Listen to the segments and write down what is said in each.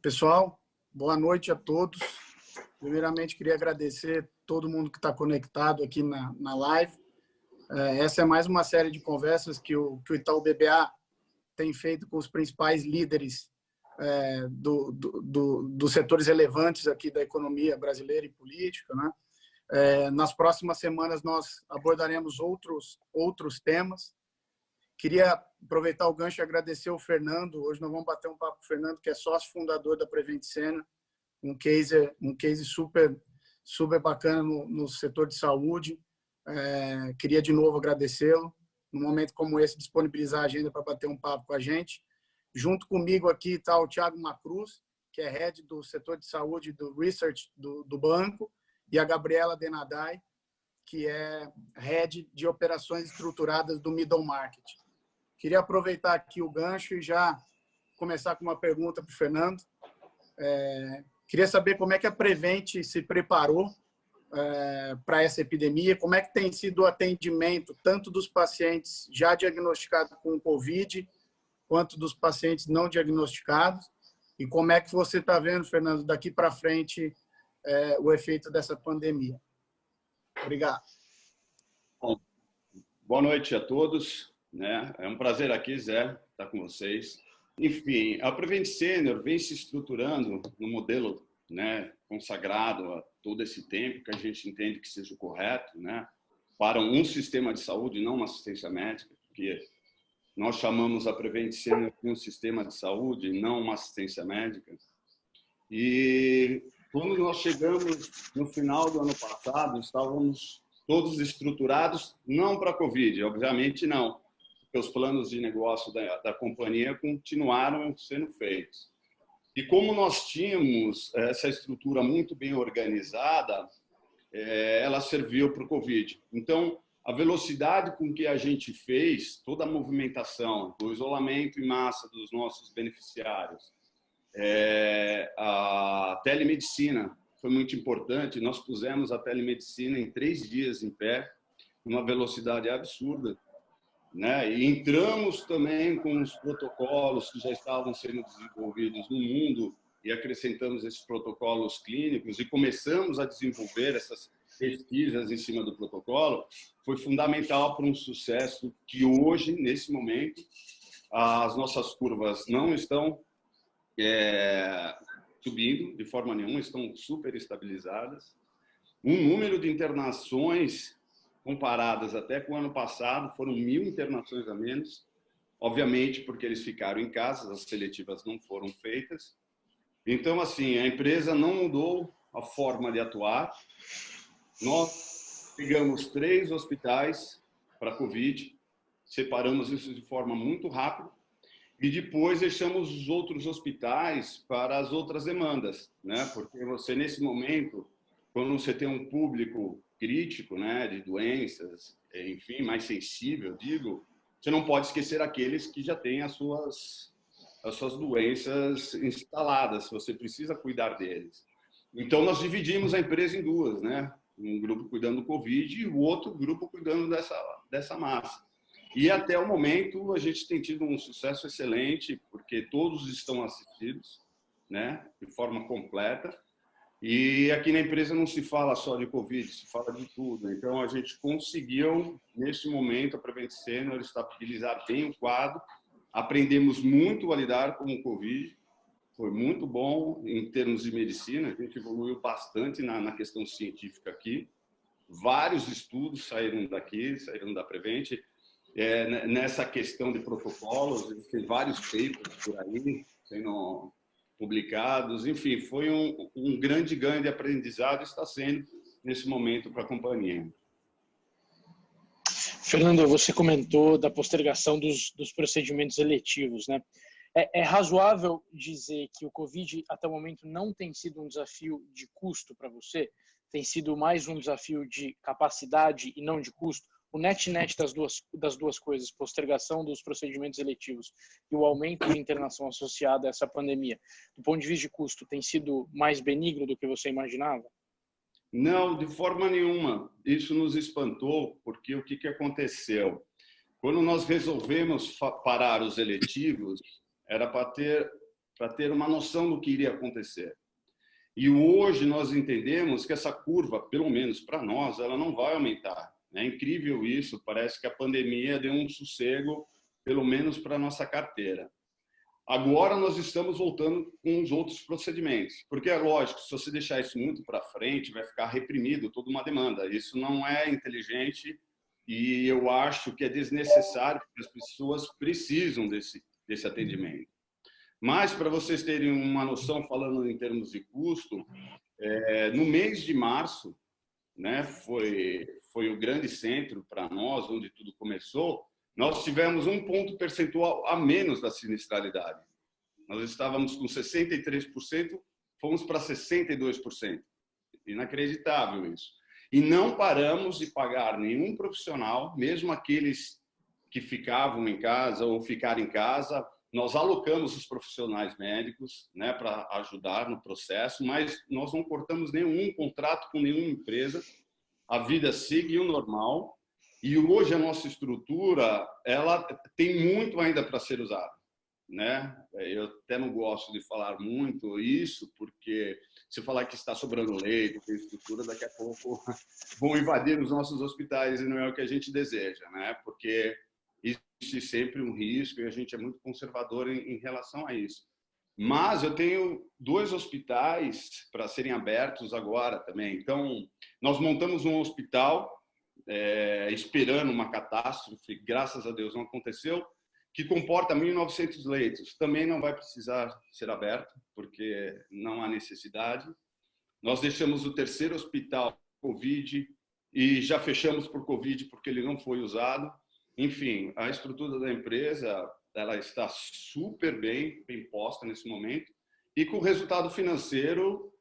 Pessoal, boa noite a todos. Primeiramente, queria agradecer todo mundo que está conectado aqui na live. Essa é mais uma série de conversas que o Itaú BBA tem feito com os principais líderes dos setores relevantes aqui da economia brasileira e política, né? Nas próximas semanas, nós abordaremos outros temas. Queria aproveitar o gancho e agradecer o Fernando. Hoje nós vamos bater um papo com o Fernando, que é sócio fundador da Prevent Senior, um case super bacana no setor de saúde. Queria de novo agradecê-lo. Num momento como esse, disponibilizar a agenda para bater um papo com a gente. Junto comigo aqui está o Thiago Macruz, que é head do setor de saúde do research do banco, e a Gabriela Denadai, que é head de operações estruturadas do middle market. Queria aproveitar aqui o gancho e já começar com uma pergunta para o Fernando. Queria saber como é que a Prevent se preparou para essa epidemia, como é que tem sido o atendimento tanto dos pacientes já diagnosticados com Covid, quanto dos pacientes não diagnosticados, e como é que você está vendo, Fernando, daqui para frente o efeito dessa pandemia. Obrigado. Bom, boa noite a todos. É um prazer aqui, Zé, estar com vocês. Enfim, a Prevent Senior vem se estruturando no modelo consagrado a todo esse tempo, que a gente entende que seja o correto, para um sistema de saúde, não uma assistência médica, porque nós chamamos a Prevent Senior de um sistema de saúde, não uma assistência médica. E quando nós chegamos no final do ano passado, estávamos todos estruturados, não para a Covid, obviamente não, porque os planos de negócio da companhia continuaram sendo feitos. E como nós tínhamos essa estrutura muito bem organizada, ela serviu para o Covid. Então, a velocidade com que a gente fez toda a movimentação do isolamento em massa dos nossos beneficiários, a telemedicina foi muito importante. Nós pusemos a telemedicina em 3 dias em pé, uma velocidade absurda, E entramos também com os protocolos que já estavam sendo desenvolvidos no mundo e acrescentamos esses protocolos clínicos e começamos a desenvolver essas pesquisas em cima do protocolo. Foi fundamental para um sucesso que hoje, nesse momento, as nossas curvas não estão subindo de forma nenhuma, estão super estabilizadas. Um número de internações comparadas até com o ano passado, foram 1.000 internações a menos, obviamente porque eles ficaram em casa, as seletivas não foram feitas. Então, assim, a empresa não mudou a forma de atuar. Nós pegamos 3 hospitais para Covid, separamos isso de forma muito rápida e depois deixamos os outros hospitais para as outras demandas, Porque você, nesse momento, quando você tem um público crítico, de doenças, enfim, mais sensível, você não pode esquecer aqueles que já têm as suas doenças instaladas, você precisa cuidar deles. Então, nós dividimos a empresa em 2, Um grupo cuidando do Covid e o outro grupo cuidando dessa massa. E até o momento, a gente tem tido um sucesso excelente, porque todos estão assistidos, de forma completa. E aqui na empresa não se fala só de Covid, se fala de tudo. Então, a gente conseguiu, nesse momento, a Prevent Senior estabilizar bem o quadro. Aprendemos muito a lidar com o Covid. Foi muito bom em termos de medicina. A gente evoluiu bastante na questão científica aqui. Vários estudos saíram da Prevent. Nessa questão de protocolos, tem vários papers por aí, sendo publicados, enfim, foi um grande ganho de aprendizado, está sendo nesse momento para a companhia. Fernando, você comentou da postergação dos procedimentos eletivos, É razoável dizer que o Covid, até o momento, não tem sido um desafio de custo para você? Tem sido mais um desafio de capacidade e não de custo? O net-net das duas coisas, postergação dos procedimentos eletivos e o aumento de internação associada a essa pandemia, do ponto de vista de custo, tem sido mais benigno do que você imaginava? Não, de forma nenhuma. Isso nos espantou, porque o que aconteceu? Quando nós resolvemos parar os eletivos, era para ter para ter uma noção do que iria acontecer. E hoje nós entendemos que essa curva, pelo menos para nós, ela não vai aumentar. É incrível isso, parece que a pandemia deu um sossego, pelo menos para a nossa carteira. Agora nós estamos voltando com os outros procedimentos, porque é lógico, se você deixar isso muito para frente, vai ficar reprimido toda uma demanda. Isso não é inteligente e eu acho que é desnecessário, porque as pessoas precisam desse atendimento. Mas, para vocês terem uma noção, falando em termos de custo, no mês de março, né, foi o grande centro para nós, onde tudo começou, nós tivemos um ponto percentual a menos da sinistralidade. Nós estávamos com 63%, fomos para 62%. Inacreditável isso. E não paramos de pagar nenhum profissional, mesmo aqueles que ficavam em casa ou ficaram em casa. Nós alocamos os profissionais médicos, né, para ajudar no processo, mas nós não cortamos nenhum contrato com nenhuma empresa. A vida segue o normal. E hoje a nossa estrutura, ela tem muito ainda para ser usada, né? Eu até não gosto de falar muito isso, porque se falar que está sobrando leito, tem estrutura, daqui a pouco vão invadir os nossos hospitais e não é o que a gente deseja, né? Porque existe sempre um risco e a gente é muito conservador em relação a isso. Mas eu tenho 2 hospitais para serem abertos agora também. Então, nós montamos um hospital esperando uma catástrofe, graças a Deus não aconteceu, que comporta 1.900 leitos. Também não vai precisar ser aberto, porque não há necessidade. Nós deixamos o 3º hospital Covid e já fechamos por Covid porque ele não foi usado. Enfim, a estrutura da empresa ela está super bem posta nesse momento e com o resultado financeiro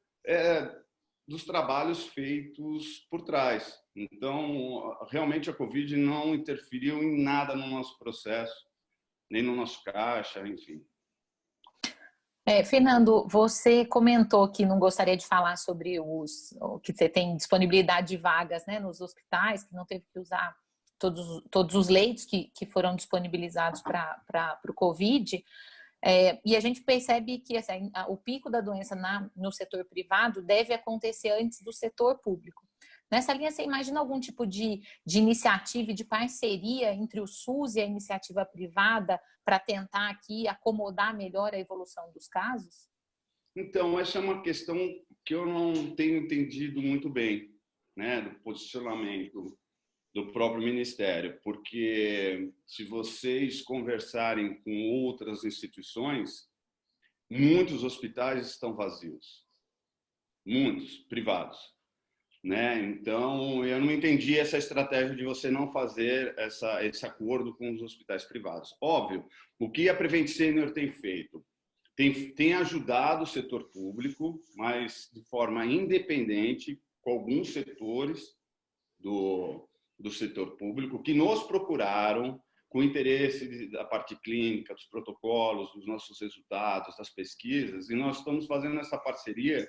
dos trabalhos feitos por trás. Então, realmente a Covid não interferiu em nada no nosso processo, nem no nosso caixa, enfim. Fernando, você comentou que não gostaria de falar sobre que você tem disponibilidade de vagas, né, nos hospitais, que não teve que usar todos os leitos que foram disponibilizados para o Covid. E a gente percebe que assim, o pico da doença no setor privado deve acontecer antes do setor público. Nessa linha, você imagina algum tipo de iniciativa e de parceria entre o SUS e a iniciativa privada para tentar aqui acomodar melhor a evolução dos casos? Então, essa é uma questão que eu não tenho entendido muito bem, né, do posicionamento do próprio Ministério, porque se vocês conversarem com outras instituições, muitos hospitais estão vazios, muitos privados, né? Então, eu não entendi essa estratégia de você não fazer esse acordo com os hospitais privados. Óbvio, o que a Prevent Senior tem feito? Tem ajudado o setor público, mas de forma independente, com alguns setores do setor público que nos procuraram com interesse da parte clínica, dos protocolos, dos nossos resultados, das pesquisas, e nós estamos fazendo essa parceria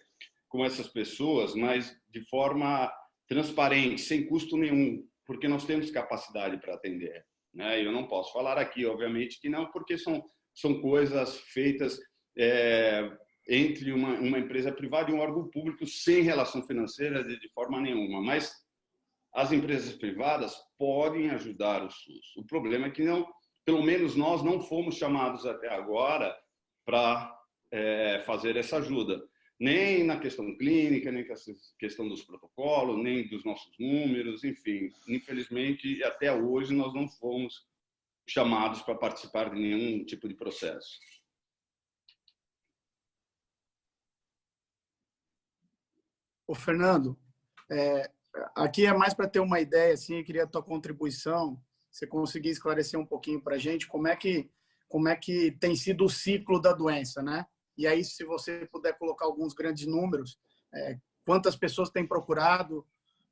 com essas pessoas, mas de forma transparente, sem custo nenhum, porque nós temos capacidade para atender, né? Eu não posso falar aqui, obviamente, que não, porque são coisas feitas entre uma empresa privada e um órgão público sem relação financeira de forma nenhuma, mas as empresas privadas podem ajudar o SUS. O problema é que não, pelo menos nós não fomos chamados até agora para fazer essa ajuda, nem na questão clínica, nem na questão dos protocolos, nem dos nossos números, enfim. Infelizmente, até hoje nós não fomos chamados para participar de nenhum tipo de processo. Ô, Fernando, aqui é mais para ter uma ideia, assim, eu queria a tua contribuição, você conseguir esclarecer um pouquinho para a gente como é que tem sido o ciclo da doença, né? E aí, se você puder colocar alguns grandes números, quantas pessoas têm procurado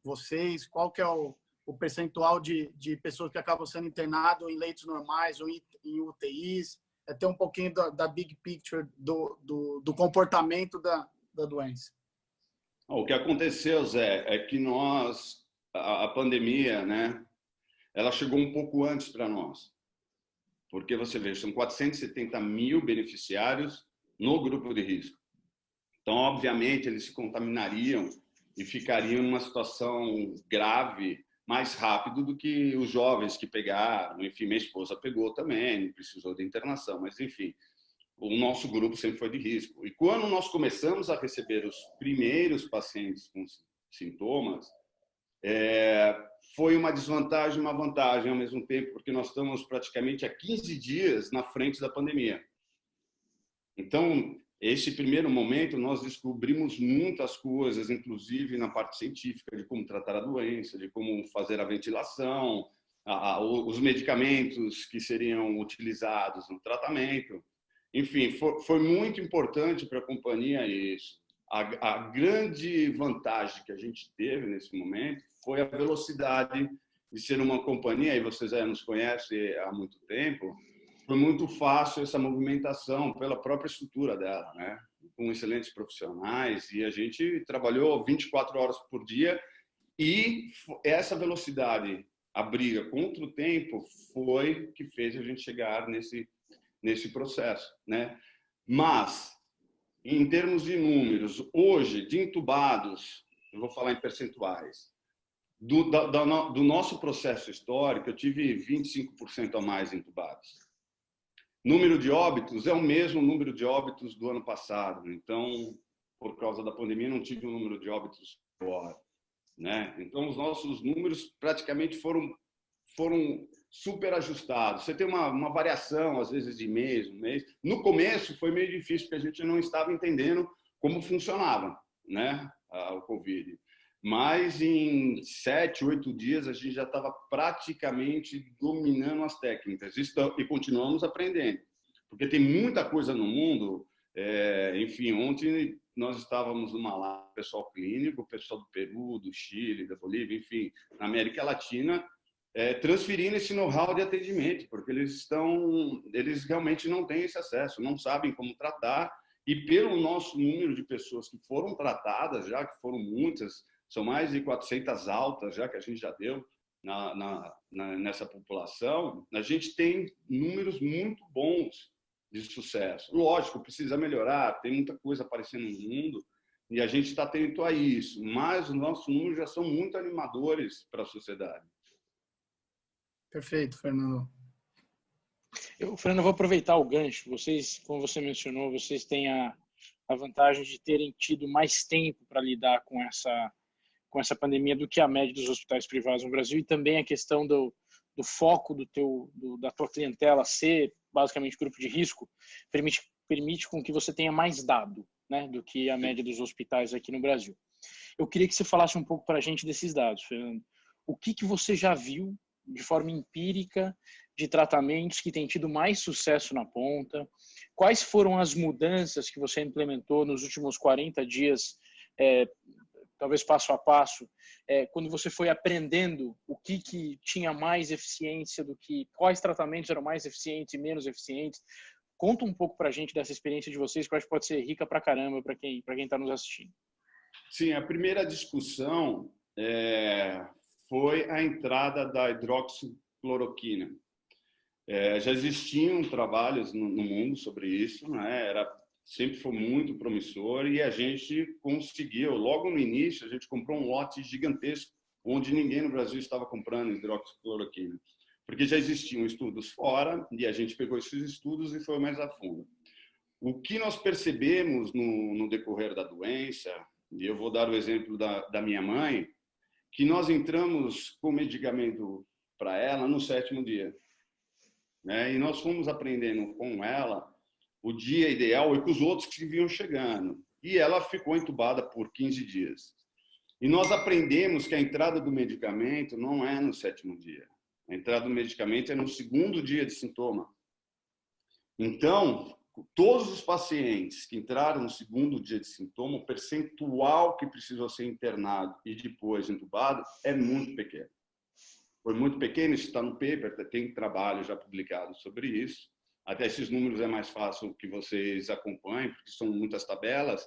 vocês, qual que é o percentual de pessoas que acabam sendo internadas em leitos normais ou em UTIs, ter um pouquinho da big picture do comportamento da doença. O que aconteceu, Zé, é que a pandemia, né, ela chegou um pouco antes para nós. Porque você vê, são 470 mil beneficiários no grupo de risco. Então, obviamente, eles se contaminariam e ficariam numa situação grave mais rápido do que os jovens que pegaram. Enfim, minha esposa pegou também, não precisou de internação, mas enfim, o nosso grupo sempre foi de risco. E quando nós começamos a receber os primeiros pacientes com sintomas, foi uma desvantagem e uma vantagem ao mesmo tempo, porque nós estamos praticamente há 15 dias na frente da pandemia. Então, esse primeiro momento, nós descobrimos muitas coisas, inclusive na parte científica, de como tratar a doença, de como fazer a ventilação, os medicamentos que seriam utilizados no tratamento. Enfim, foi muito importante para a companhia isso. A grande vantagem que a gente teve nesse momento foi a velocidade de ser uma companhia, e vocês já nos conhecem há muito tempo. Foi muito fácil essa movimentação pela própria estrutura dela, né? Com excelentes profissionais, e a gente trabalhou 24 horas por dia, e essa velocidade, a briga contra o tempo, foi que fez a gente chegar nesse processo, né? Mas, em termos de números, hoje, de intubados, eu vou falar em percentuais, do nosso processo histórico, eu tive 25% a mais intubados. Número de óbitos é o mesmo número de óbitos do ano passado. Então, por causa da pandemia, não tive um número de óbitos maior, né? Então, os nossos números praticamente foram super ajustados. Você tem uma variação, às vezes, de mês, um mês. No começo, foi meio difícil, porque a gente não estava entendendo como funcionava, né, o Covid. Mas em 7, 8 dias, a gente já estava praticamente dominando as técnicas. E continuamos aprendendo. Porque tem muita coisa no mundo. Enfim, ontem nós estávamos numa live, pessoal clínico, pessoal do Peru, do Chile, da Bolívia, enfim, na América Latina, transferindo esse know-how de atendimento, porque eles realmente não têm esse acesso, não sabem como tratar. E pelo nosso número de pessoas que foram tratadas, já que foram muitas, são mais de 400 altas já que a gente já deu nessa população, a gente tem números muito bons de sucesso. Lógico, precisa melhorar, tem muita coisa aparecendo no mundo e a gente está atento a isso, mas os nossos números já são muito animadores para a sociedade. Perfeito, Fernando. Fernando, eu vou aproveitar o gancho. Vocês, como você mencionou, vocês têm a vantagem de terem tido mais tempo para lidar com essa pandemia do que a média dos hospitais privados no Brasil, e também a questão do foco da tua clientela ser basicamente grupo de risco permite com que você tenha mais dado, né, do que a média dos hospitais aqui no Brasil. Eu queria que você falasse um pouco para a gente desses dados, Fernando. O que você já viu de forma empírica de tratamentos que têm tido mais sucesso na ponta? Quais foram as mudanças que você implementou nos últimos 40 dias, talvez passo a passo, quando você foi aprendendo o que tinha mais eficiência quais tratamentos eram mais eficientes e menos eficientes? Conta um pouco para a gente dessa experiência de vocês, que eu acho que pode ser rica para caramba para quem está nos assistindo. Sim, a primeira discussão foi a entrada da hidroxicloroquina. Já existiam trabalhos no mundo sobre isso, né? Sempre foi muito promissor, e a gente conseguiu, logo no início, a gente comprou um lote gigantesco, onde ninguém no Brasil estava comprando hidroxicloroquina, porque já existiam estudos fora, e a gente pegou esses estudos e foi mais a fundo. O que nós percebemos no decorrer da doença, e eu vou dar o exemplo da minha mãe, que nós entramos com medicamento para ela no 7º dia, né? E nós fomos aprendendo com ela o dia ideal e com os outros que vinham chegando. E ela ficou entubada por 15 dias. E nós aprendemos que a entrada do medicamento não é no 7º dia. A entrada do medicamento é no 2º dia de sintoma. Então, todos os pacientes que entraram no 2º dia de sintoma, o percentual que precisou ser internado e depois entubado é muito pequeno. Foi muito pequeno, isso está no paper, tem trabalho já publicado sobre isso. Até esses números é mais fácil que vocês acompanhem, porque são muitas tabelas,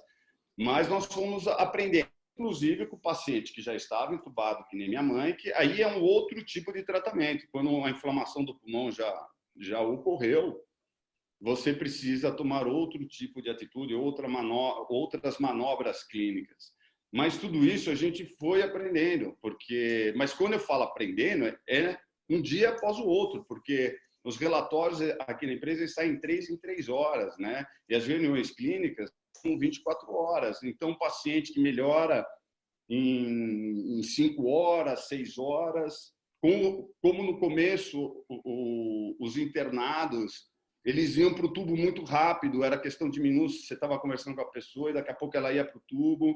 mas nós fomos aprendendo, inclusive com o paciente que já estava entubado, que nem minha mãe, que aí é um outro tipo de tratamento. Quando a inflamação do pulmão já ocorreu, você precisa tomar outro tipo de atitude, outras manobras clínicas. Mas tudo isso a gente foi aprendendo, mas quando eu falo aprendendo, é um dia após o outro, porque os relatórios aqui na empresa saem 3 em 3 horas, né? E as reuniões clínicas são 24 horas. Então, um paciente que melhora em 5 horas, 6 horas, como no começo os internados, eles iam para o tubo muito rápido, era questão de minutos, você estava conversando com a pessoa e daqui a pouco ela ia para o tubo.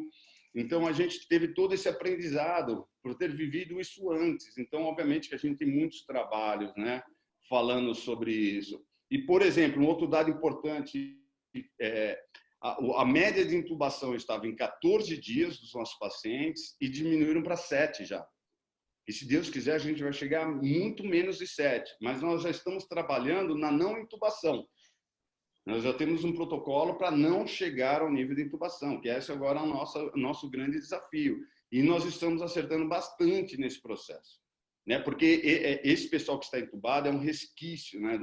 Então, a gente teve todo esse aprendizado por ter vivido isso antes. Então, obviamente que a gente tem muitos trabalhos, né, falando sobre isso. E, por exemplo, um outro dado importante, a média de intubação estava em 14 dias dos nossos pacientes e diminuíram para 7 já. E, se Deus quiser, a gente vai chegar a muito menos de 7. Mas nós já estamos trabalhando na não intubação. Nós já temos um protocolo para não chegar ao nível de intubação, que esse agora é o nosso grande desafio. E nós estamos acertando bastante nesse processo, né? Porque esse pessoal que está entubado é um resquício, né,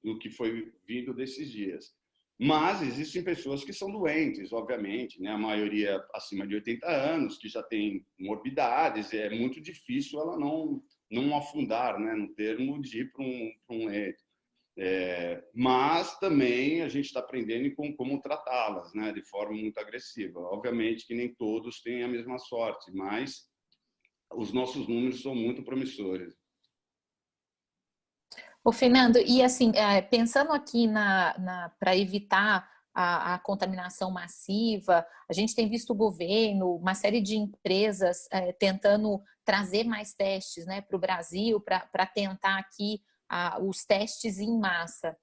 do que foi vindo desses dias. Mas existem pessoas que são doentes, obviamente, né? A maioria acima de 80 anos, que já tem morbidades, é muito difícil ela não afundar, né, no termo de ir para um leito. Mas também a gente está aprendendo como tratá-las, né, de forma muito agressiva. Obviamente que nem todos têm a mesma sorte, mas os nossos números são muito promissores. Ô, Fernando, e assim, pensando aqui para evitar a contaminação massiva, a gente tem visto o governo, uma série de empresas tentando trazer mais testes, né, para o Brasil, para tentar aqui os testes em massa.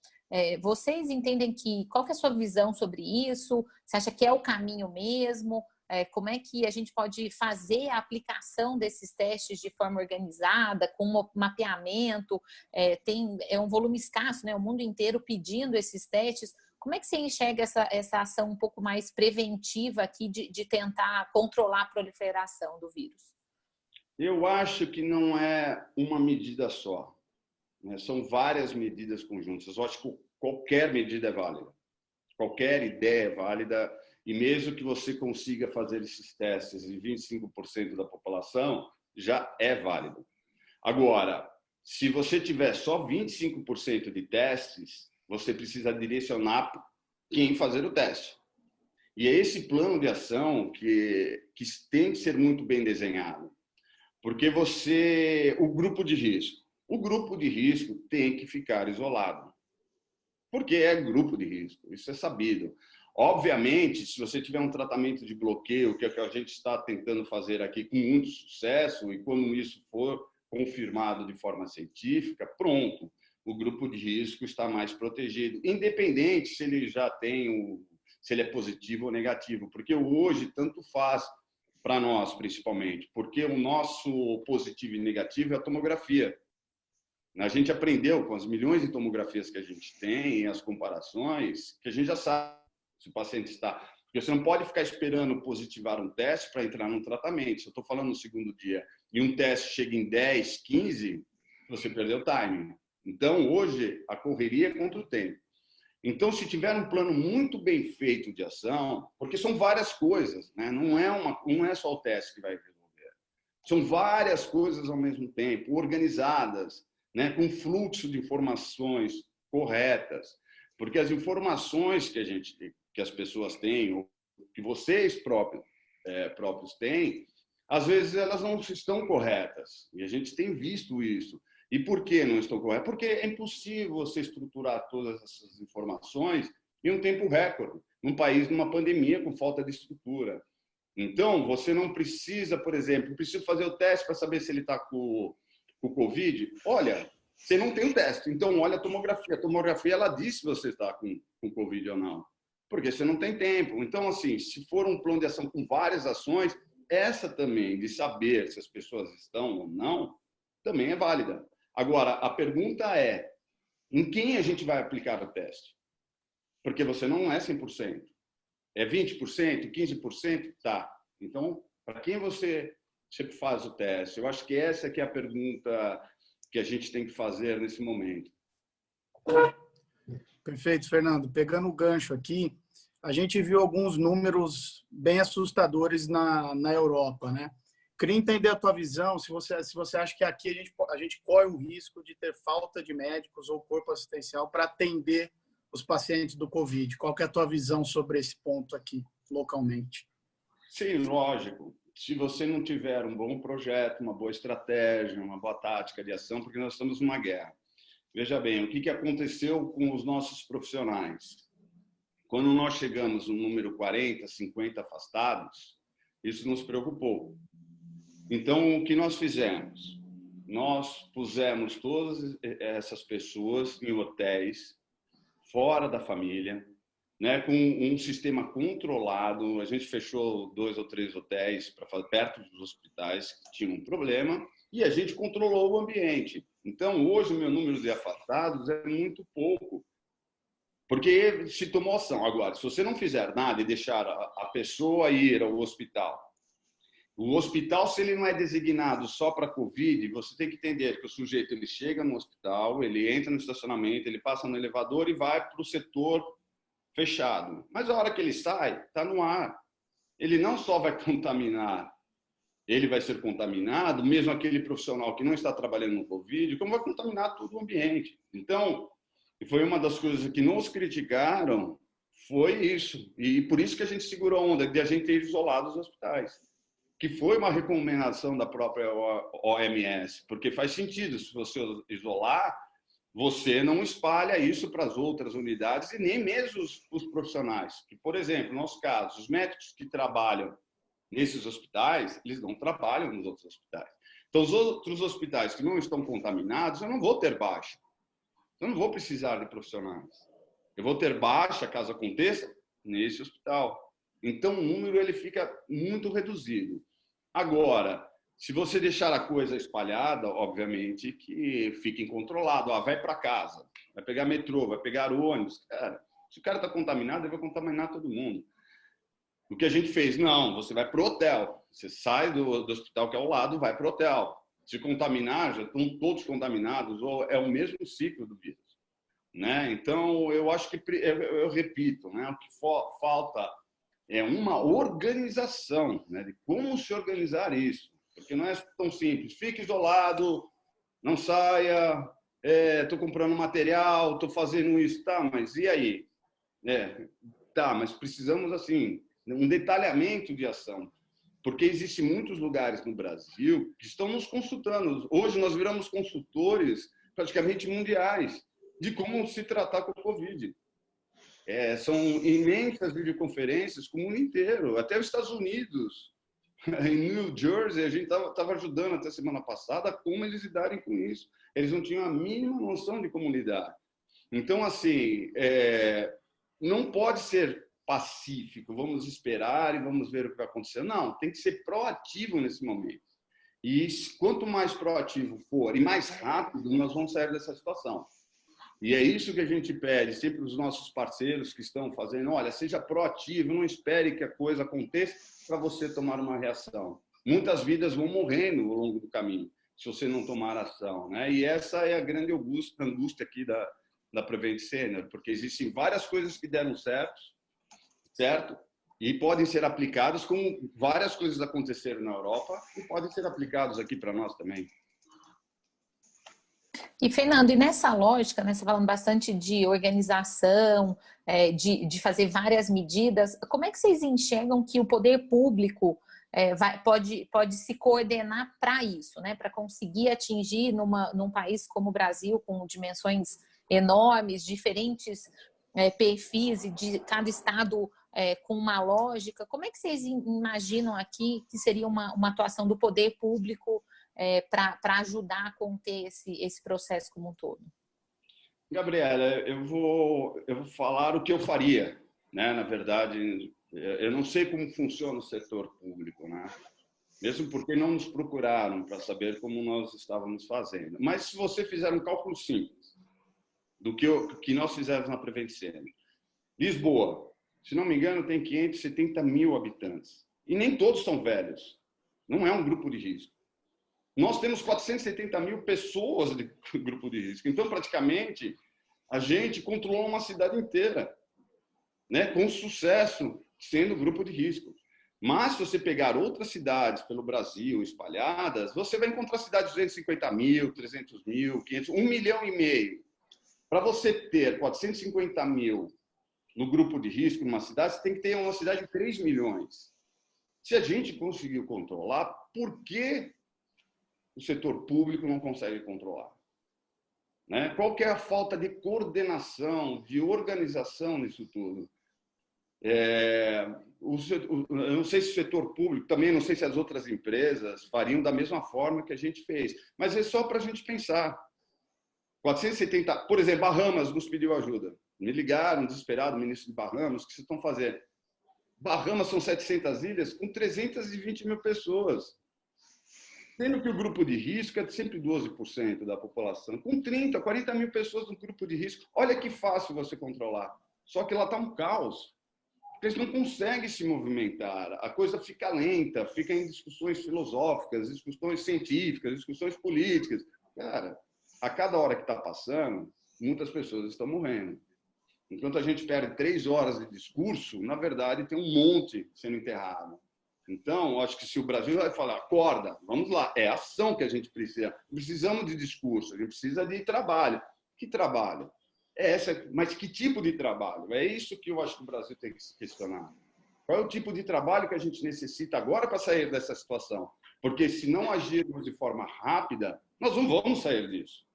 Vocês entendem qual que é a sua visão sobre isso? Você acha que é o caminho mesmo? Como é que a gente pode fazer a aplicação desses testes de forma organizada, com mapeamento? É um volume escasso, né? O mundo inteiro pedindo esses testes. Como é que você enxerga essa ação um pouco mais preventiva aqui de tentar controlar a proliferação do vírus? Eu acho que não é uma medida só, né? São várias medidas conjuntas. Eu acho que qualquer medida é válida. Qualquer ideia é válida. E mesmo que você consiga fazer esses testes em 25% da população, já é válido. Agora, se você tiver só 25% de testes, você precisa direcionar quem fazer o teste. E é esse plano de ação que tem que ser muito bem desenhado. Porque o grupo de risco tem que ficar isolado. Porque é grupo de risco, isso é sabido. Obviamente, se você tiver um tratamento de bloqueio, que é o que a gente está tentando fazer aqui com muito sucesso, e quando isso for confirmado de forma científica, pronto, o grupo de risco está mais protegido, independente se ele já tem se ele é positivo ou negativo, porque hoje tanto faz para nós, principalmente, porque o nosso positivo e negativo é a tomografia. A gente aprendeu com as milhões de tomografias que a gente tem, as comparações, que a gente já sabe se o paciente está... Porque você não pode ficar esperando positivar um teste para entrar num tratamento. Se eu estou falando no segundo dia e um teste chega em 10, 15, você perdeu o timing. Então, hoje, a correria é contra o tempo. Então, se tiver um plano muito bem feito de ação, porque são várias coisas, né? Não é só o teste que vai resolver. São várias coisas ao mesmo tempo, organizadas, né? Com fluxo de informações corretas. Porque as informações que as pessoas têm, ou que vocês próprios têm, às vezes elas não estão corretas. E a gente tem visto isso. E por que não estão corretas? Porque é impossível você estruturar todas essas informações em um tempo recorde, num país numa pandemia com falta de estrutura. Então, você não precisa, por exemplo, precisa fazer o teste para saber se ele está com o Covid. Olha, você não tem o teste, então olha a tomografia. A tomografia, ela diz se você está com Covid ou não, porque você não tem tempo. Então, assim, se for um plano de ação com várias ações, essa também, de saber se as pessoas estão ou não, também é válida. Agora, a pergunta é, em quem a gente vai aplicar o teste? Porque você não é 100%. É 20%, 15%? Tá. Então, para quem você faz o teste? Eu acho que essa que é a pergunta que a gente tem que fazer nesse momento. Perfeito, Fernando. Pegando o gancho aqui, a gente viu alguns números bem assustadores na Europa, né? Queria entender a tua visão, se você acha que aqui a gente corre o risco de ter falta de médicos ou corpo assistencial para atender os pacientes do Covid. Qual que é a tua visão sobre esse ponto aqui, localmente? Sim, lógico. Se você não tiver um bom projeto, uma boa estratégia, uma boa tática de ação, porque nós estamos numa guerra. Veja bem, o que aconteceu com os nossos profissionais? Quando nós chegamos no número 40, 50 afastados, isso nos preocupou. Então, o que nós fizemos? Nós pusemos todas essas pessoas em hotéis, fora da família, né, com um sistema controlado. A gente fechou 2 ou 3 hotéis perto dos hospitais que tinham um problema e a gente controlou o ambiente. Então, hoje, o meu número de afastados é muito pouco, porque se tomou ação. Agora, se você não fizer nada e deixar a pessoa ir ao hospital, o hospital, se ele não é designado só para Covid, você tem que entender que o sujeito ele chega no hospital, ele entra no estacionamento, ele passa no elevador e vai para o setor fechado. Mas a hora que ele sai, está no ar. Ele não só vai contaminar, ele vai ser contaminado, mesmo aquele profissional que não está trabalhando no Covid, como vai contaminar todo o ambiente. Então, foi uma das coisas que nos criticaram, foi isso. E por isso que a gente segurou a onda de a gente ter isolado os hospitais, que foi uma recomendação da própria OMS, porque faz sentido, se você isolar, você não espalha isso para as outras unidades e nem mesmo os profissionais. Que, por exemplo, no nosso caso, os médicos que trabalham nesses hospitais, eles não trabalham nos outros hospitais. Então, os outros hospitais que não estão contaminados, eu não vou ter baixa. Eu não vou precisar de profissionais. Eu vou ter baixa, caso aconteça, nesse hospital. Então, o número ele fica muito reduzido. Agora, se você deixar a coisa espalhada, obviamente que fica incontrolado. Vai para casa, vai pegar metrô, vai pegar ônibus. Cara, se o cara está contaminado, ele vai contaminar todo mundo. O que a gente fez? Não, você vai para o hotel. Você sai do hospital que é ao lado, vai para o hotel. Se contaminar, já estão todos contaminados, ou é o mesmo ciclo do vírus, né? Então, eu acho que, eu repito, né? O que falta é uma organização, né? De como se organizar isso. Porque não é tão simples. Fique isolado, não saia, estou comprando material, estou fazendo isso. Tá, mas e aí? Tá, mas precisamos, assim, um detalhamento de ação. Porque existem muitos lugares no Brasil que estão nos consultando. Hoje nós viramos consultores praticamente mundiais de como se tratar com o Covid. São imensas videoconferências com o mundo inteiro, até os Estados Unidos. Em New Jersey, a gente estava ajudando até semana passada como eles lidarem com isso. Eles não tinham a mínima noção de como lidar. Então, assim, não pode ser pacífico, vamos esperar e vamos ver o que vai acontecer. Não, tem que ser proativo nesse momento. E quanto mais proativo for e mais rápido, nós vamos sair dessa situação. E é isso que a gente pede sempre os nossos parceiros que estão fazendo. Olha, seja proativo, não espere que a coisa aconteça para você tomar uma reação. Muitas vidas vão morrendo ao longo do caminho se você não tomar ação, né? E essa é a grande angústia aqui da Prevent Senior, porque existem várias coisas que deram certo? E podem ser aplicadas, como várias coisas aconteceram na Europa e podem ser aplicadas aqui para nós também. E, Fernando, e nessa lógica, né, você falando bastante de organização, de fazer várias medidas, como é que vocês enxergam que o poder público pode se coordenar para isso, né, para conseguir atingir num país como o Brasil, com dimensões enormes, diferentes perfis e de cada estado com uma lógica? Como é que vocês imaginam aqui que seria uma atuação do poder público para ajudar a conter esse processo como um todo? Gabriela, eu vou falar o que eu faria, né? Na verdade, eu não sei como funciona o setor público, né? Mesmo porque não nos procuraram para saber como nós estávamos fazendo. Mas se você fizer um cálculo simples do que nós fizemos na Prevent Senior, Lisboa, se não me engano, tem 570 mil habitantes. E nem todos são velhos. Não é um grupo de risco. Nós temos 470 mil pessoas de grupo de risco. Então, praticamente, A gente controlou uma cidade inteira, né? Com sucesso, sendo grupo de risco. Mas, se você pegar outras cidades pelo Brasil espalhadas, você vai encontrar cidades de 250 mil, 300 mil, 500, 1,5 milhão. Para você ter 450 mil no grupo de risco numa cidade, você tem que ter uma cidade de 3 milhões. Se a gente conseguiu controlar, por que o setor público não consegue controlar? Né? Qual que é a falta de coordenação, de organização nisso tudo? Eu não sei se o setor público, também não sei se as outras empresas fariam da mesma forma que a gente fez, mas é só para a gente pensar. 470, por exemplo, Bahamas nos pediu ajuda. Me ligaram, desesperado, ministro de Bahamas, o que vocês estão fazendo? Bahamas são 700 ilhas com 320 mil pessoas. Sendo que o grupo de risco é de 112% da população, com 30, 40 mil pessoas no grupo de risco. Olha que fácil você controlar. Só que lá está um caos. Eles não conseguem se movimentar. A coisa fica lenta, fica em discussões filosóficas, discussões científicas, discussões políticas. Cara, a cada hora que está passando, muitas pessoas estão morrendo. Enquanto a gente perde 3 horas de discurso, na verdade, tem um monte sendo enterrado. Então, acho que se o Brasil vai falar, acorda, vamos lá, é ação que a gente precisa. Precisamos de discurso, a gente precisa de trabalho. Que trabalho? Mas que tipo de trabalho? É isso que eu acho que o Brasil tem que se questionar. Qual é o tipo de trabalho que a gente necessita agora para sair dessa situação? Porque se não agirmos de forma rápida, nós não vamos sair disso.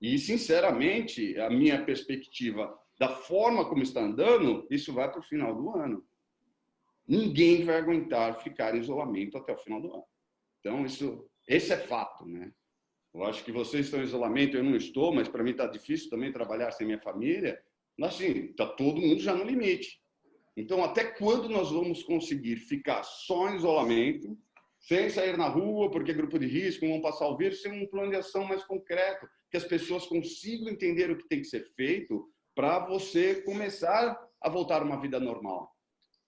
E, sinceramente, a minha perspectiva da forma como está andando, isso vai para o final do ano. Ninguém vai aguentar ficar em isolamento até o final do ano. Então, esse é fato, né? Eu acho que vocês estão em isolamento, eu não estou, mas para mim está difícil também trabalhar sem minha família. Mas, assim, está todo mundo já no limite. Então, até quando nós vamos conseguir ficar só em isolamento, sem sair na rua, porque é grupo de risco, vão passar o vírus, sem um plano de ação mais concreto, que as pessoas consigam entender o que tem que ser feito para você começar a voltar a uma vida normal.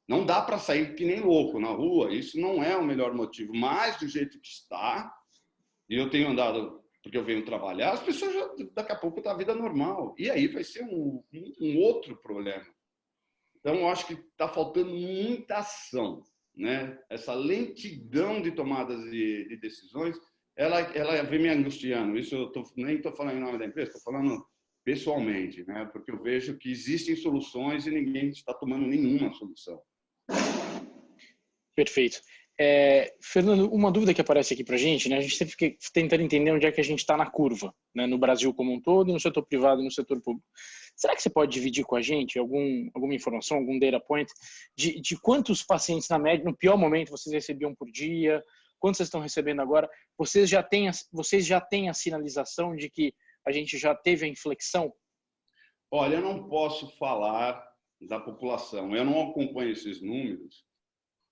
Não dá para sair que nem louco na rua, isso não é o melhor motivo, mas do jeito que está, e eu tenho andado, porque eu venho trabalhar, as pessoas já, daqui a pouco, tá a vida normal. E aí vai ser um outro problema. Então, eu acho que está faltando muita ação, né? Essa lentidão de tomadas de decisões, ela vem me angustiando. Isso eu nem estou falando em nome da empresa, estou falando pessoalmente, né? Porque eu vejo que existem soluções e ninguém está tomando nenhuma solução. Perfeito. Fernando, uma dúvida que aparece aqui para a gente, né? A gente sempre fica tentando entender onde é que a gente está na curva, né? No Brasil como um todo, no setor privado e no setor público. Será que você pode dividir com a gente alguma informação, algum data point de quantos pacientes, na média, no pior momento, vocês recebiam por dia? Quantos vocês estão recebendo agora? Vocês já têm a sinalização de que a gente já teve a inflexão? Olha, eu não posso falar da população. Eu não acompanho esses números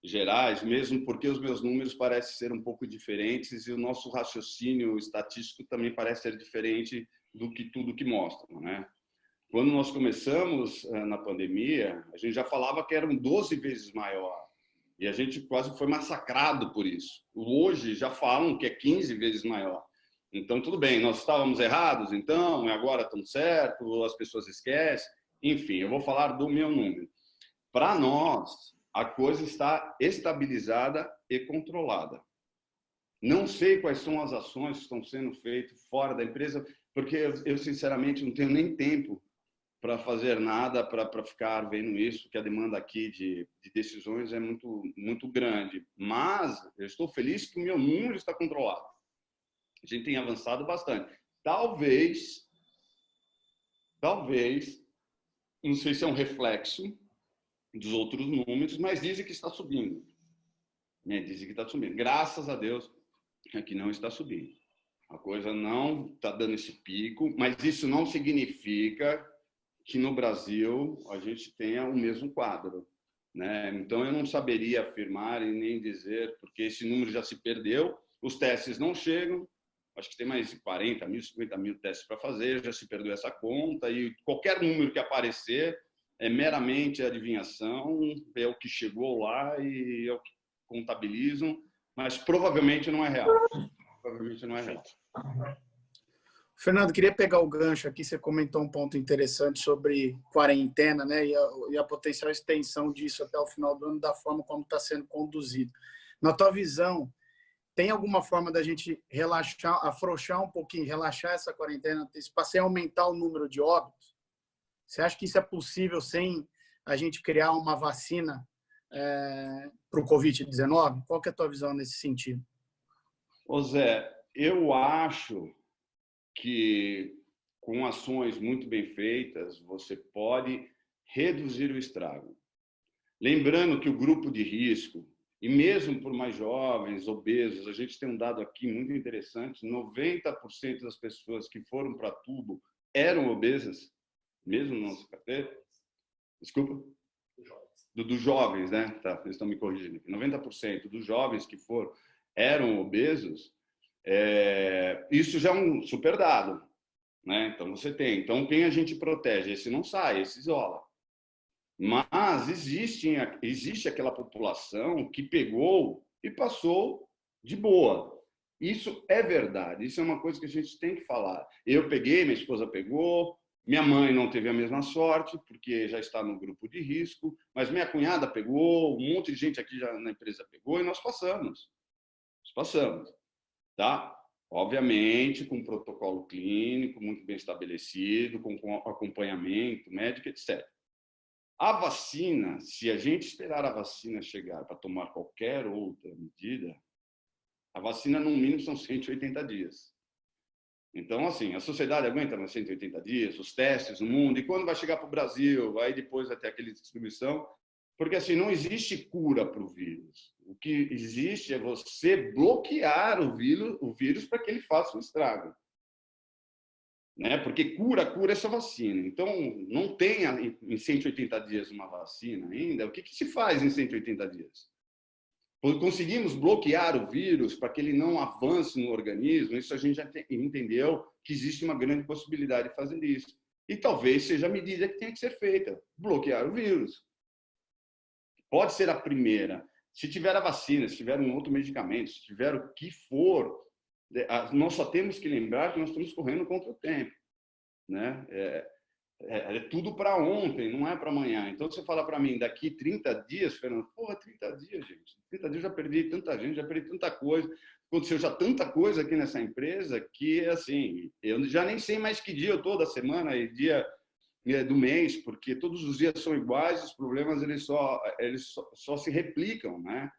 gerais, mesmo porque os meus números parecem ser um pouco diferentes e o nosso raciocínio estatístico também parece ser diferente do que tudo que mostram, né? Quando nós começamos na pandemia, a gente já falava que eram 12 vezes maior e a gente quase foi massacrado por isso. Hoje já falam que é 15 vezes maior. Então, tudo bem, nós estávamos errados, então, agora estamos certos, as pessoas esquecem. Enfim, eu vou falar do meu número. Para nós, a coisa está estabilizada e controlada. Não sei quais são as ações que estão sendo feitas fora da empresa, porque eu sinceramente, não tenho nem tempo para fazer nada, para ficar vendo isso, que a demanda aqui de decisões é muito, muito grande. Mas eu estou feliz que o meu número está controlado. A gente tem avançado bastante. Talvez, não sei se é um reflexo dos outros números, mas dizem que está subindo. Dizem que está subindo. Graças a Deus é que não está subindo. A coisa não está dando esse pico, mas isso não significa que no Brasil a gente tenha o mesmo quadro, né? Então, eu não saberia afirmar e nem dizer, porque esse número já se perdeu, os testes não chegam, acho que tem mais de 40 mil, 50 mil testes para fazer, já se perdeu essa conta, e qualquer número que aparecer é meramente adivinhação, é o que chegou lá e é o que contabilizam, mas provavelmente não é real. Provavelmente não é real. Fernando, queria pegar o gancho aqui. Você comentou um ponto interessante sobre quarentena, né? E a potencial extensão disso até o final do ano, da forma como está sendo conduzido. Na tua visão, tem alguma forma da gente relaxar, afrouxar um pouquinho, relaxar essa quarentena, sem aumentar o número de óbitos? Você acha que isso é possível sem a gente criar uma vacina para o Covid-19? Qual que é a tua visão nesse sentido? Ô Zé, eu acho que com ações muito bem feitas, você pode reduzir o estrago. Lembrando que o grupo de risco, e mesmo por mais jovens, obesos, a gente tem um dado aqui muito interessante, 90% das pessoas que foram para tubo eram obesas, mesmo não se carteira. Desculpa? Dos jovens, né? Tá, eles estão me corrigindo aqui. 90% dos jovens que foram eram obesos. Isso já é um super dado, né? Então você tem. Então quem a gente protege? Esse não sai, esse isola. Mas existe aquela população que pegou e passou de boa. Isso é verdade. Isso é uma coisa que a gente tem que falar. Eu peguei, minha esposa pegou. Minha mãe não teve a mesma sorte, porque já está no grupo de risco, mas minha cunhada pegou, um monte de gente aqui já na empresa pegou, e nós passamos. Nós passamos, tá? Obviamente, com protocolo clínico muito bem estabelecido, com acompanhamento médico, etc. A vacina, se a gente esperar a vacina chegar para tomar qualquer outra medida, a vacina, no mínimo, são 180 dias. Então, assim, a sociedade aguenta mais 180 dias, os testes no mundo, e quando vai chegar para o Brasil, aí depois vai ter aquela distribuição, porque assim, não existe cura para o vírus. O que existe é você bloquear o vírus para que ele faça um estrago. Né? Porque cura é essa vacina. Então, não tem em 180 dias uma vacina ainda. O que se faz em 180 dias? Conseguimos bloquear o vírus para que ele não avance no organismo. Isso a gente já entendeu que existe uma grande possibilidade de fazer isso. E talvez seja a medida que tenha que ser feita, bloquear o vírus. Pode ser a primeira. Se tiver a vacina, se tiver um outro medicamento, se tiver o que for, nós só temos que lembrar que nós estamos correndo contra o tempo. Né? É tudo para ontem, não é para amanhã. Então, você fala para mim, daqui 30 dias, Fernando, 30 dias, gente. 30 dias eu já perdi tanta gente, já perdi tanta coisa. Aconteceu já tanta coisa aqui nessa empresa que, assim, eu já nem sei mais que dia eu estou da semana e dia do mês, porque todos os dias são iguais, os problemas eles só se replicam, né?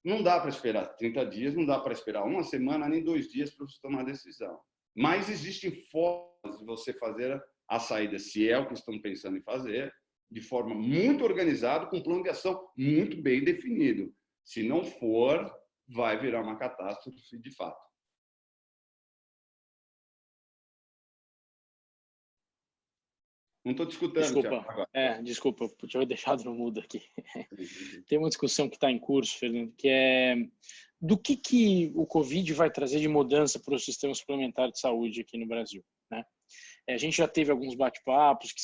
Não dá para esperar 30 dias, não dá para esperar uma semana, nem 2 dias para você tomar a decisão. Mas existem formas de você fazer a saída, se é o que estão pensando em fazer, de forma muito organizada, com um plano de ação muito bem definido. Se não for, vai virar uma catástrofe de fato. Não estou te escutando, Desculpa, Thiago, desculpa, eu tinha deixado no mudo aqui. Tem uma discussão que está em curso, Fernando, que é do que o Covid vai trazer de mudança para o sistema suplementar de saúde aqui no Brasil, né? A gente já teve alguns bate-papos que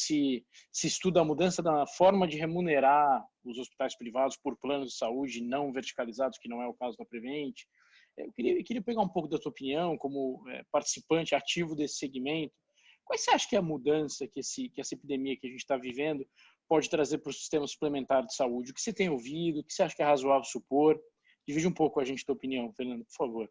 se estuda a mudança da forma de remunerar os hospitais privados por planos de saúde não verticalizados, que não é o caso da Prevent. Eu queria pegar um pouco da tua opinião como participante ativo desse segmento. Qual você acha que é a mudança que essa epidemia que a gente está vivendo pode trazer para o sistema suplementar de saúde? O que você tem ouvido? O que você acha que é razoável supor? Divide um pouco a gente a tua opinião, Fernando, por favor.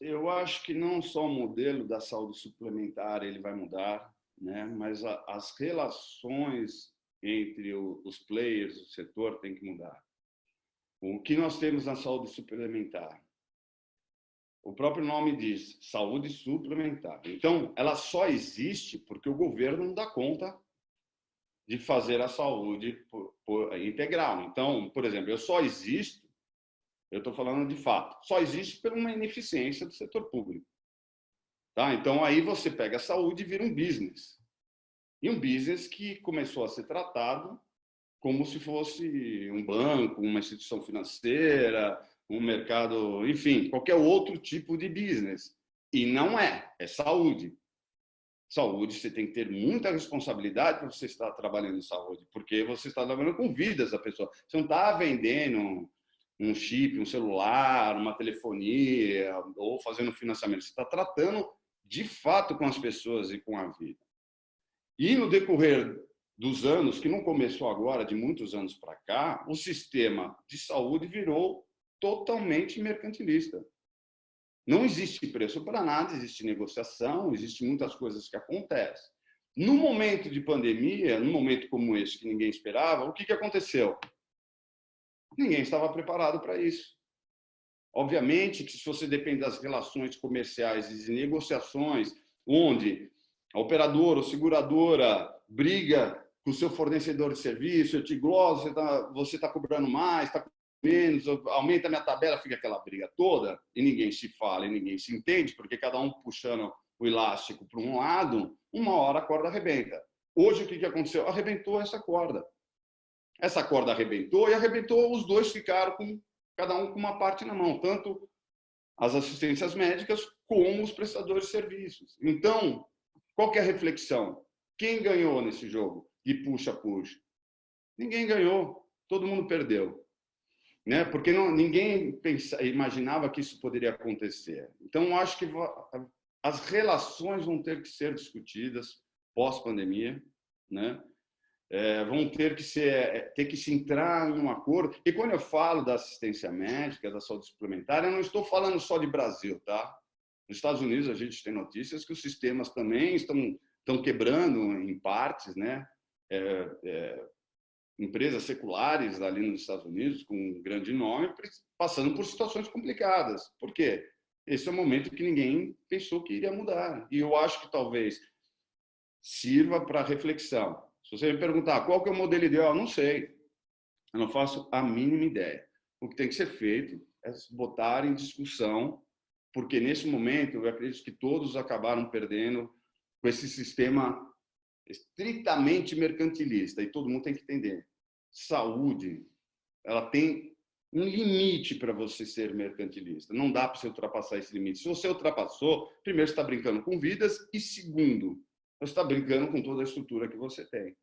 Eu acho que não só o modelo da saúde suplementar ele vai mudar, né? Mas as relações entre os players do setor tem que mudar. O que nós temos na saúde suplementar? O próprio nome diz, saúde suplementar. Então, ela só existe porque o governo não dá conta de fazer a saúde integral. Então, por exemplo, eu só existo, eu estou falando de fato, só existe por uma ineficiência do setor público. Tá? Então, aí você pega a saúde e vira um business. E um business que começou a ser tratado como se fosse um banco, uma instituição financeira, um mercado, enfim, qualquer outro tipo de business. E não é saúde. Saúde, você tem que ter muita responsabilidade para você estar trabalhando em saúde, porque você está trabalhando com vidas da pessoa. Você não está vendendo um chip, um celular, uma telefonia, ou fazendo financiamento. Você está tratando de fato com as pessoas e com a vida. E no decorrer dos anos, que não começou agora, de muitos anos para cá, o sistema de saúde virou totalmente mercantilista. Não existe preço para nada, existe negociação, existe muitas coisas que acontecem. No momento de pandemia, num momento como esse que ninguém esperava, o que aconteceu? Ninguém estava preparado para isso. Obviamente que se você depende das relações comerciais e de negociações, onde a operadora ou seguradora briga com o seu fornecedor de serviço, eu te gloso, você está cobrando mais, está menos, aumenta a minha tabela, fica aquela briga toda, e ninguém se fala, e ninguém se entende, porque cada um puxando o elástico para um lado, uma hora a corda arrebenta. Hoje, o que aconteceu? Arrebentou essa corda. Essa corda arrebentou, e arrebentou, os dois ficaram com cada um com uma parte na mão, tanto as assistências médicas como os prestadores de serviços. Então, qual que é a reflexão? Quem ganhou nesse jogo? E puxa-puxa. Ninguém ganhou, todo mundo perdeu. Né? Porque ninguém imaginava que isso poderia acontecer. Então, acho que as relações vão ter que ser discutidas pós-pandemia, né? Vão ter que se entrar em um acordo. E quando eu falo da assistência médica, da saúde suplementar, eu não estou falando só de Brasil, tá? Nos Estados Unidos, a gente tem notícias que os sistemas também estão quebrando em partes, né? Empresas seculares ali nos Estados Unidos, com um grande nome, passando por situações complicadas. Por quê? Esse é o momento que ninguém pensou que iria mudar. E eu acho que talvez sirva para reflexão. Se você me perguntar qual que é o modelo ideal, eu não sei. Eu não faço a mínima ideia. O que tem que ser feito é botar em discussão, porque nesse momento eu acredito que todos acabaram perdendo com esse sistema estritamente mercantilista, e todo mundo tem que entender. Saúde, ela tem um limite para você ser mercantilista. Não dá para você ultrapassar esse limite. Se você ultrapassou, primeiro, você está brincando com vidas, e segundo, você está brincando com toda a estrutura que você tem.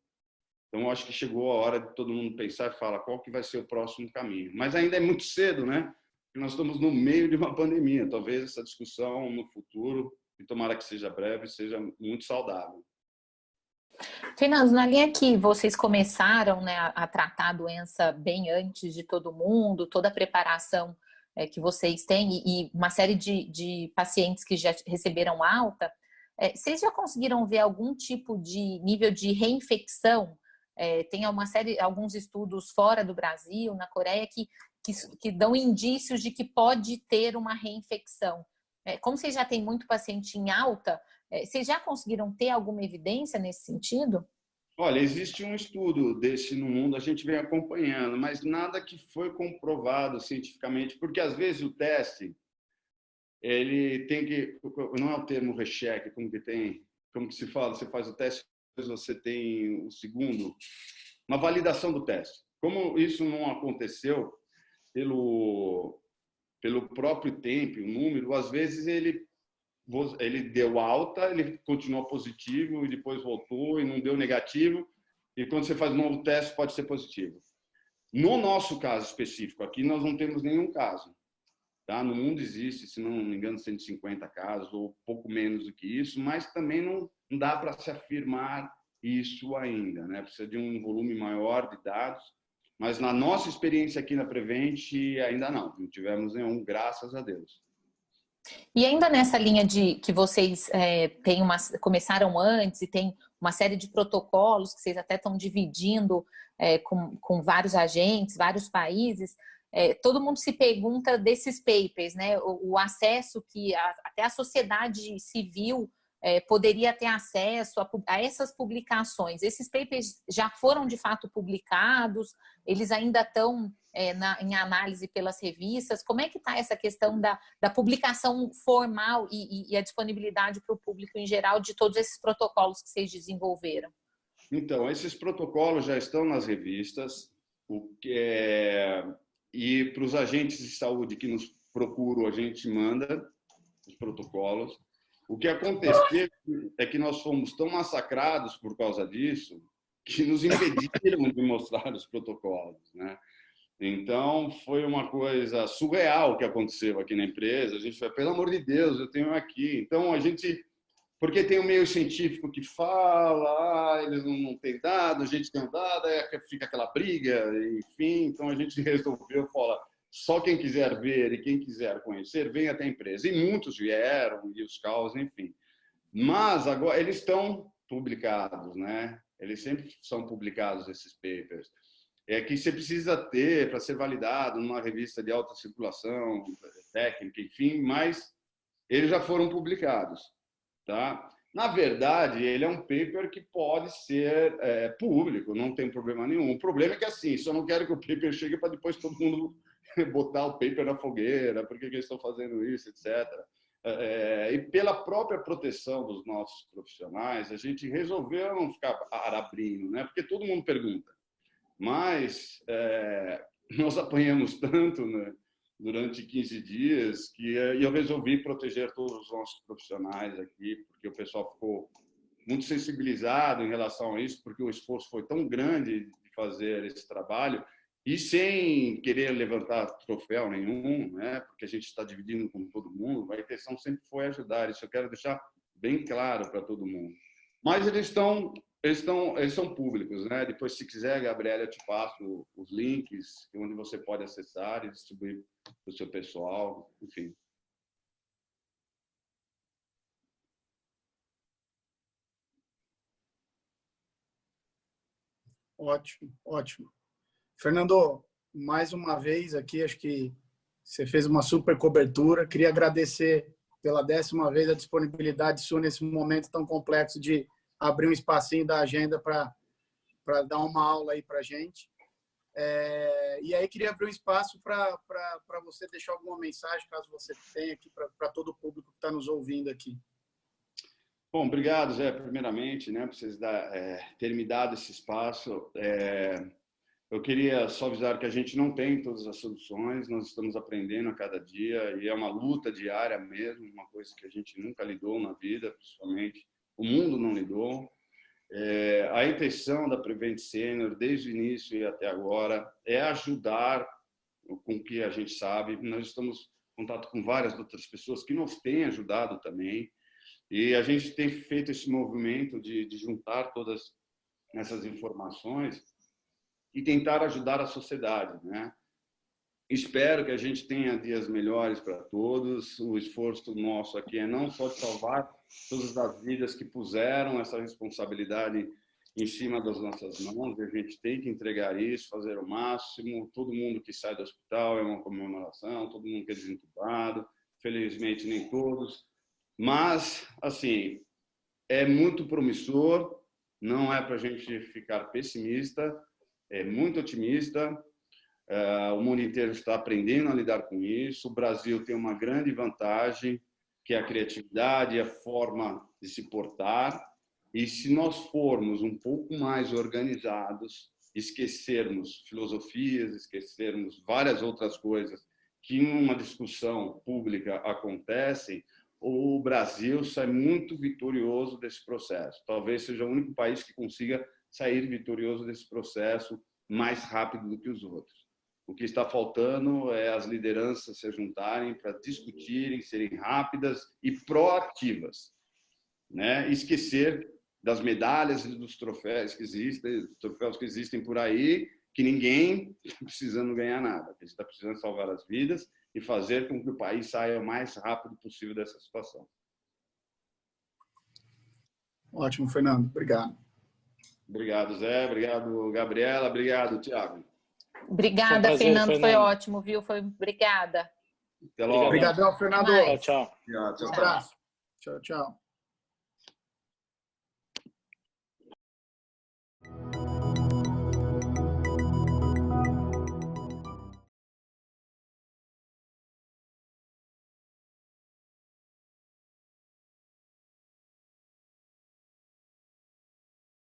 Então, eu acho que chegou a hora de todo mundo pensar e falar qual que vai ser o próximo caminho. Mas ainda é muito cedo, né? Porque nós estamos no meio de uma pandemia. Talvez essa discussão no futuro, e tomara que seja breve, seja muito saudável. Fernando, na linha que vocês começaram, né, a tratar a doença bem antes de todo mundo, toda a preparação que vocês têm e uma série de pacientes que já receberam alta, vocês já conseguiram ver algum tipo de nível de reinfecção? Tem alguns estudos fora do Brasil, na Coreia, que dão indícios de que pode ter uma reinfecção. Como vocês já têm muito paciente em alta, vocês já conseguiram ter alguma evidência nesse sentido? Olha, existe um estudo desse no mundo, a gente vem acompanhando, mas nada que foi comprovado cientificamente, porque às vezes o teste, ele tem que, não é o termo recheque, como que se fala, você faz o teste, depois você tem o segundo, uma validação do teste. Como isso não aconteceu pelo próprio tempo, o número, às vezes ele deu alta, ele continuou positivo e depois voltou e não deu negativo, e quando você faz um novo teste pode ser positivo. No nosso caso específico aqui, nós não temos nenhum caso. Tá? No mundo existe, se não me engano, 150 casos, ou pouco menos do que isso, mas também não dá para se afirmar isso ainda, né? Precisa de um volume maior de dados, mas na nossa experiência aqui na Prevent, ainda não tivemos nenhum, graças a Deus. E ainda nessa linha de que vocês começaram antes e tem uma série de protocolos que vocês até estão dividindo com vários agentes, vários países, todo mundo se pergunta desses papers, né? O acesso que até a sociedade civil poderia ter acesso a essas publicações. Esses papers já foram de fato publicados? Eles ainda estão em análise pelas revistas? Como é que está essa questão da publicação formal e a disponibilidade para o público em geral de todos esses protocolos que vocês desenvolveram? Então, esses protocolos já estão nas revistas, e para os agentes de saúde que nos procuram, a gente manda os protocolos. O que aconteceu é que nós fomos tão massacrados por causa disso que nos impediram de mostrar os protocolos, né? Então, foi uma coisa surreal que aconteceu aqui na empresa. A gente falou, pelo amor de Deus, eu tenho aqui. Então, a gente porque tem o meio científico que fala, eles não têm dado, a gente tem dado, fica aquela briga, enfim. Então a gente resolveu falar, só quem quiser ver e quem quiser conhecer, vem até a empresa. E muitos vieram, e os caos, enfim. Mas agora eles estão publicados, né? Eles sempre são publicados, esses papers. É que você precisa ter para ser validado numa revista de alta circulação, técnica, enfim, mas eles já foram publicados. Tá? Na verdade, ele é um paper que pode ser público, não tem problema nenhum. O problema é que, assim, só não quero que o paper chegue para depois todo mundo botar o paper na fogueira, por que eles estão fazendo isso, etc. E pela própria proteção dos nossos profissionais, a gente resolveu não ficar abrindo, né? Porque todo mundo pergunta. Mas nós apanhamos tanto, né, durante 15 dias, que eu resolvi proteger todos os nossos profissionais aqui, porque o pessoal ficou muito sensibilizado em relação a isso, porque o esforço foi tão grande de fazer esse trabalho, e sem querer levantar troféu nenhum, né, porque a gente está dividindo com todo mundo, a intenção sempre foi ajudar, isso eu quero deixar bem claro para todo mundo. Mas eles são públicos, né? Depois, se quiser, Gabriela, eu te passo os links onde você pode acessar e distribuir para o seu pessoal, enfim. Ótimo, ótimo. Fernando, mais uma vez aqui, acho que você fez uma super cobertura. Queria agradecer pela 10ª vez a disponibilidade sua nesse momento tão complexo de abrir um espacinho da agenda para dar uma aula aí para a gente. E aí queria abrir um espaço para você deixar alguma mensagem, caso você tenha aqui, para todo o público que está nos ouvindo aqui. Bom, obrigado, Zé, primeiramente, né, por vocês terem me dado esse espaço. Eu queria só avisar que a gente não tem todas as soluções, nós estamos aprendendo a cada dia e é uma luta diária mesmo, uma coisa que a gente nunca lidou na vida, principalmente o mundo não lidou. A intenção da Prevent Senior, desde o início e até agora, é ajudar com o que a gente sabe. Nós estamos em contato com várias outras pessoas que nos têm ajudado também. E a gente tem feito esse movimento de juntar todas essas informações e tentar ajudar a sociedade, né? Espero que a gente tenha dias melhores para todos. O esforço nosso aqui é não só de salvar todas as vidas que puseram essa responsabilidade em cima das nossas mãos, a gente tem que entregar isso, fazer o máximo. Todo mundo que sai do hospital é uma comemoração, todo mundo que é desentubado, felizmente nem todos. Mas, assim, é muito promissor, não é para a gente ficar pessimista, é muito otimista. O mundo inteiro está aprendendo a lidar com isso. O Brasil tem uma grande vantagem, que é a criatividade e a forma de se portar. E se nós formos um pouco mais organizados, esquecermos filosofias, esquecermos várias outras coisas que em uma discussão pública acontecem, o Brasil sai muito vitorioso desse processo. Talvez seja o único país que consiga sair vitorioso desse processo mais rápido do que os outros. O que está faltando é as lideranças se juntarem para discutirem, serem rápidas e proativas, né? Esquecer das medalhas e dos troféus que existem por aí, que ninguém está precisando ganhar nada. A gente está precisando salvar as vidas e fazer com que o país saia o mais rápido possível dessa situação. Ótimo, Fernando. Obrigado. Obrigado, Zé. Obrigado, Gabriela. Obrigado, Thiago. Obrigada, prazer, Fernando. Foi ótimo, viu? Obrigada. Até logo. Obrigadão, Fernando. Tchau, tchau. Um abraço. Tchau, tchau.